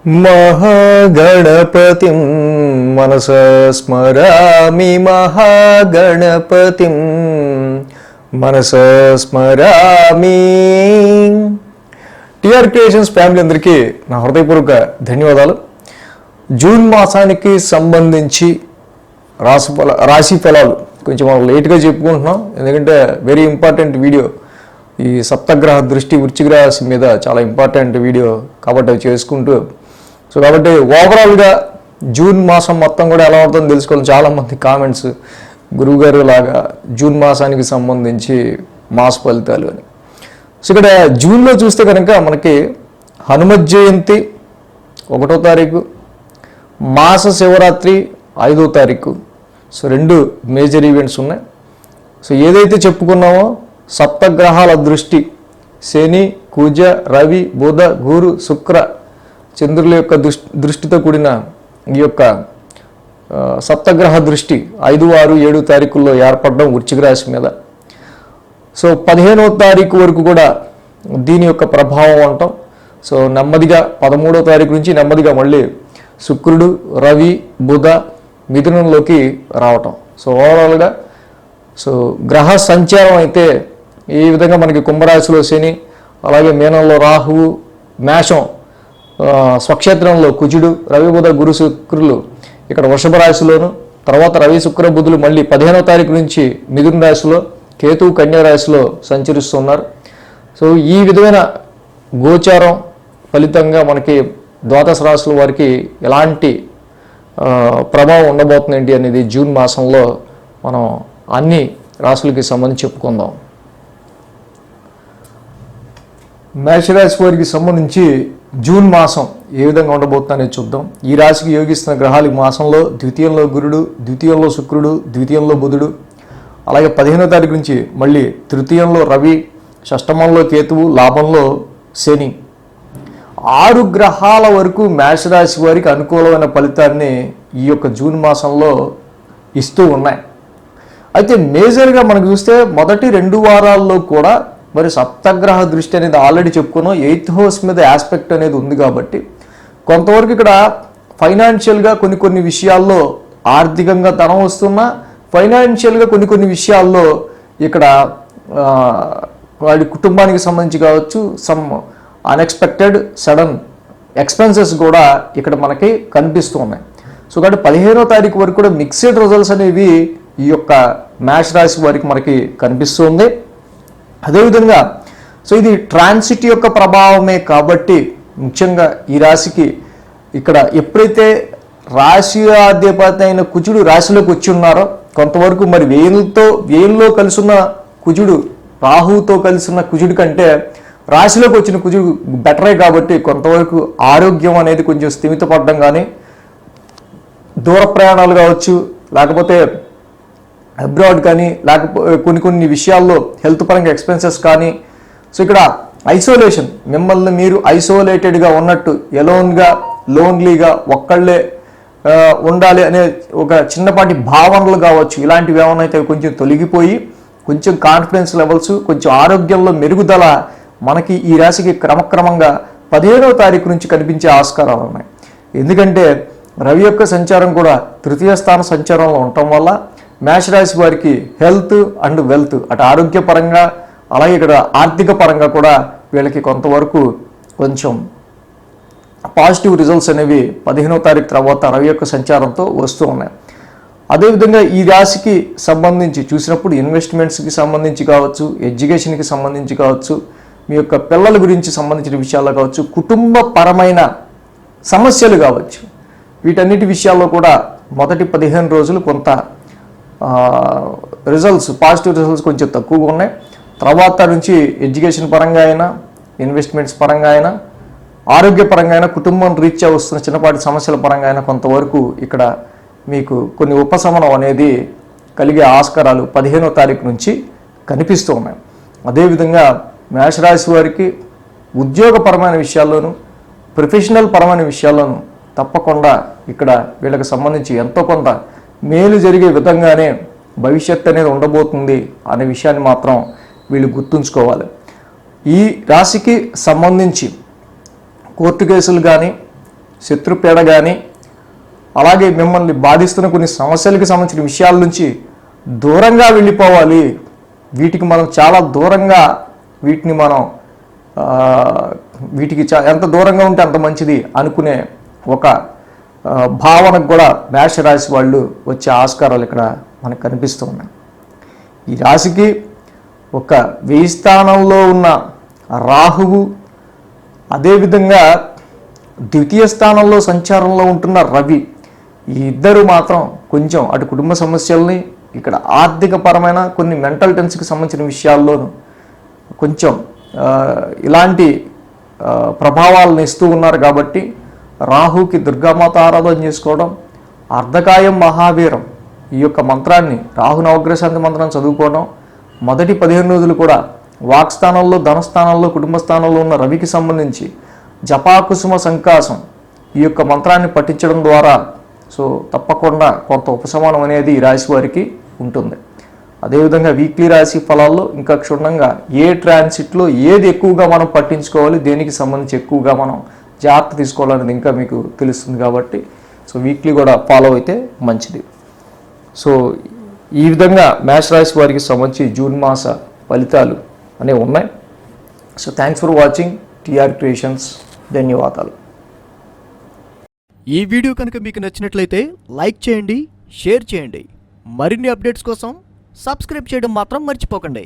महागणपतिं मनसा स्मरामि महागणपतिं మనసా స్మరామి. TR creations family అందరికీ నా హృదయపూర్వక ధన్యవాదాలు. జూన్ మాసానికి సంబంధించి రాశి ఫలాలు కొంచెం మనం లేట్గా చెప్పుకుంటున్నాం, ఎందుకంటే వెరీ ఇంపార్టెంట్ వీడియో. ఈ సప్తగ్రహ దృష్టి వృశ్చిక రాశి మీద చాలా ఇంపార్టెంట్ వీడియో కాబట్టి అవి చేసుకుంటూ కాబట్టి ఓవరాల్గా జూన్ మాసం మొత్తం కూడా ఎలా ఉంటుందో తెలుసుకోవాలి. చాలామంది కామెంట్స్, గురువుగారు లాగా జూన్ మాసానికి సంబంధించి మాస ఫలితాలు అని. ఇక్కడ జూన్లో చూస్తే కనుక మనకి హనుమత్ జయంతి 1వ తారీఖు, మాస శివరాత్రి 5వ తారీఖు. రెండు మేజర్ ఈవెంట్స్ ఉన్నాయి. ఏదైతే చెప్పుకున్నామో సప్తగ్రహాల దృష్టి, శని, కుజ, రవి, బుధ, గురు, శుక్ర, చంద్రుల యొక్క దృష్టితో కూడిన ఈ యొక్క సప్తగ్రహ దృష్టి 5, 6, 7 తారీఖుల్లో ఏర్పడడం వృశ్చిక రాశి మీద. 15వ తారీఖు వరకు కూడా దీని యొక్క ప్రభావం అంటాం. నెమ్మదిగా 13వ తారీఖు నుంచి నెమ్మదిగా మళ్ళీ శుక్రుడు, రవి, బుధ మిథునంలోకి రావటం. ఓవరాల్గా గ్రహ సంచారం అయితే ఈ విధంగా మనకి కుంభరాశిలో శని, అలాగే మీనంలో రాహువు, మేషం స్వక్షేత్రంలో కుజుడు, రవి, బుధ, గురు, శుక్రులు ఇక్కడ వృషభ రాశిలోను, తర్వాత రవి, శుక్ర, బుధులు మళ్ళీ 15వ తారీఖు నుంచి మిథున రాశిలో, కేతువు కన్యా రాశిలో సంచరిస్తున్నారు. ఈ విధమైన గోచారం ఫలితంగా మనకి ద్వాదశ రాశుల వారికి ఎలాంటి ప్రభావం ఉండబోతుంది ఏంటి అనేది జూన్ మాసంలో మనం అన్ని రాశులకి సంబంధించి చెప్పుకుందాం. మేషరాశి వారికి సంబంధించి జూన్ మాసం ఏ విధంగా ఉండబోతుందనేది చూద్దాం. ఈ రాశికి యోగిస్తున్న గ్రహాలు ఈ మాసంలో ద్వితీయంలో గురుడు, ద్వితీయంలో శుక్రుడు, ద్వితీయంలో బుధుడు, అలాగే 15వ తారీఖు నుంచి మళ్ళీ తృతీయంలో రవి, షష్టమంలో కేతువు, లాభంలో శని. 6 గ్రహాల వరకు మేషరాశి వారికి అనుకూలమైన ఫలితాన్ని ఈ యొక్క జూన్ మాసంలో ఇస్తూ ఉన్నాయి. అయితే మేజర్గా మనకు చూస్తే మొదటి 2 వారాల్లో కూడా మరి సప్తగ్రహ దృష్టి అనేది ఆల్రెడీ చెప్పుకున్నాం. 8th హౌస్ మీద ఆస్పెక్ట్ అనేది ఉంది కాబట్టి కొంతవరకు ఇక్కడ ఫైనాన్షియల్గా కొన్ని విషయాల్లో ఆర్థికంగా ధనం వస్తున్నా, ఫైనాన్షియల్గా కొన్ని విషయాల్లో ఇక్కడ వాడి కుటుంబానికి సంబంధించి కావచ్చు, సమ్ అన్ఎక్స్పెక్టెడ్ సడన్ ఎక్స్పెన్సెస్ కూడా ఇక్కడ మనకి కనిపిస్తూ ఉన్నాయి. కాబట్టి 15వ తారీఖు వరకు కూడా మిక్స్డ్ రిజల్ట్స్ అనేవి ఈ యొక్క మేష రాశి వారికి మనకి కనిపిస్తుంది. అదేవిధంగా ఇది ట్రాన్సిట్ యొక్క ప్రభావమే కాబట్టి ముఖ్యంగా ఈ రాశికి ఇక్కడ ఎప్పుడైతే రాశి అధిపతి అయిన కుజుడు రాశిలోకి వచ్చి ఉన్నారో కొంతవరకు మరి వేయిల్లో కలిసిన కుజుడు రాహువుతో కలిసిన కుజుడు కంటే రాశిలోకి వచ్చిన కుజుడు బెటరే కాబట్టి కొంతవరకు ఆరోగ్యం అనేది కొంచెం స్థిమితపడడం కానీ, దూర ప్రయాణాలు కావచ్చు, లేకపోతే అబ్రాడ్ కానీ, లేకపోతే కొన్ని విషయాల్లో హెల్త్ పరంగా ఎక్స్పెన్సెస్ కానీ. ఇక్కడ ఐసోలేషన్, మిమ్మల్ని మీరు ఐసోలేటెడ్గా ఉన్నట్టు, ఎలోన్గా, లోన్లీగా, ఒక్కళ్ళే ఉండాలి అనే ఒక చిన్నపాటి భావనలు కావచ్చు, ఇలాంటివి ఏమైనా అయితే కొంచెం తొలగిపోయి కొంచెం కాన్ఫిడెన్స్ లెవెల్స్, కొంచెం ఆరోగ్యంలో మెరుగుదల మనకి ఈ రాశికి క్రమక్రమంగా 15వ తారీఖు నుంచి కనిపించే ఆస్కారాలు ఉన్నాయి. ఎందుకంటే రవి యొక్క సంచారం కూడా తృతీయ స్థాన సంచారంలో ఉండటం వల్ల మేషరాశి వారికి హెల్త్ అండ్ వెల్త్, అటు ఆరోగ్యపరంగా అలాగే ఇక్కడ ఆర్థిక పరంగా కూడా వీళ్ళకి కొంతవరకు కొంచెం పాజిటివ్ రిజల్ట్స్ అనేవి 15వ తారీఖు తర్వాత రవి యొక్క సంచారంతో వస్తూ ఉన్నాయి. అదేవిధంగా ఈ రాశికి సంబంధించి చూసినప్పుడు ఇన్వెస్ట్మెంట్స్కి సంబంధించి కావచ్చు, ఎడ్యుకేషన్కి సంబంధించి కావచ్చు, మీ యొక్క పిల్లల గురించి సంబంధించిన విషయాల్లో కావచ్చు, కుటుంబ పరమైన సమస్యలు కావచ్చు, వీటన్నిటి విషయాల్లో కూడా మొదటి 15 రోజులు కొంత రిజల్ట్స్, పాజిటివ్ రిజల్ట్స్ కొంచెం తక్కువగా ఉన్నాయి. తర్వాత నుంచి ఎడ్యుకేషన్ పరంగా అయినా, ఇన్వెస్ట్మెంట్స్ పరంగా అయినా, ఆరోగ్యపరంగా అయినా, కుటుంబం రీత్యా వస్తున్న చిన్నపాటి సమస్యల పరంగా అయినా కొంతవరకు ఇక్కడ మీకు కొన్ని ఉపశమనం అనేది కలిగే ఆస్కారాలు 15వ తారీఖు నుంచి కనిపిస్తూ ఉన్నాయి. అదేవిధంగా మేషరాశి వారికి ఉద్యోగపరమైన విషయాల్లోనూ, ప్రొఫెషనల్ పరమైన విషయాల్లోనూ తప్పకుండా ఇక్కడ వీళ్ళకి సంబంధించి ఎంతో కొంత మేలు జరిగే విధంగానే భవిష్యత్తు అనేది ఉండబోతుంది అనే విషయాన్ని మాత్రం వీళ్ళు గుర్తుంచుకోవాలి. ఈ రాశికి సంబంధించి కోర్టు కేసులు కానీ, శత్రుపీడ కానీ, అలాగే మిమ్మల్ని బాధిస్తున్న కొన్ని సమస్యలకు సంబంధించిన విషయాల నుంచి దూరంగా వెళ్ళిపోవాలి, వీటికి మనం చాలా దూరంగా వీటిని మనం వీటికి ఎంత దూరంగా ఉంటే అంత మంచిది అనుకునే ఒక భావనకు కూడా మేషరాశి వాళ్ళు వచ్చే ఆస్కారాలు ఇక్కడ మనకు కనిపిస్తూ ఉన్నాయి. ఈ రాశికి ఒక 1000 స్థానంలో ఉన్న రాహువు, అదేవిధంగా ద్వితీయ స్థానంలో సంచారంలో ఉంటున్న రవి, ఈ ఇద్దరు మాత్రం కొంచెం అటు కుటుంబ సమస్యల్ని, ఇక్కడ ఆర్థిక పరమైన కొన్ని మెంటల్ టెన్స్కి సంబంధించిన విషయాల్లోనూ కొంచెం ఇలాంటి ప్రభావాలను ఇస్తూ ఉన్నారు. కాబట్టి రాహుకి దుర్గామాత ఆరాధన చేసుకోవడం, అర్ధకాయం మహావీరం ఈ యొక్క మంత్రాన్ని, రాహు నవగ్రశాంతి మంత్రాన్ని చదువుకోవడం, మొదటి 15 రోజులు కూడా వాక్స్థానంలో, ధనస్థానంలో, కుటుంబ స్థానంలో ఉన్న రవికి సంబంధించి జపాకుసుమ సంకాసం ఈ యొక్క మంత్రాన్ని పఠించడం ద్వారా తప్పకుండా కొంత ఉపశమనం అనేది ఈ రాశి వారికి ఉంటుంది. అదేవిధంగా వీక్లీ రాశి ఫలాల్లో ఇంకా క్షుణ్ణంగా ఏ ట్రాన్సిట్లో ఏది ఎక్కువగా మనం పట్టించుకోవాలి, దేనికి సంబంధించి ఎక్కువగా మనం జాగ్రత్త తీసుకోవాలనేది ఇంకా మీకు తెలుస్తుంది. కాబట్టి వీక్లీ కూడా ఫాలో అయితే మంచిది. ఈ విధంగా మేషరాశి వారికి సంబంధించి జూన్ మాస ఫలితాలు అనేవి ఉన్నాయి. Thanks for watching TR creations. ధన్యవాదాలు. ఈ వీడియో కనుక మీకు నచ్చినట్లయితే లైక్ చేయండి, షేర్ చేయండి. మరిన్ని అప్డేట్స్ కోసం సబ్స్క్రైబ్ చేయడం మాత్రం మర్చిపోకండి.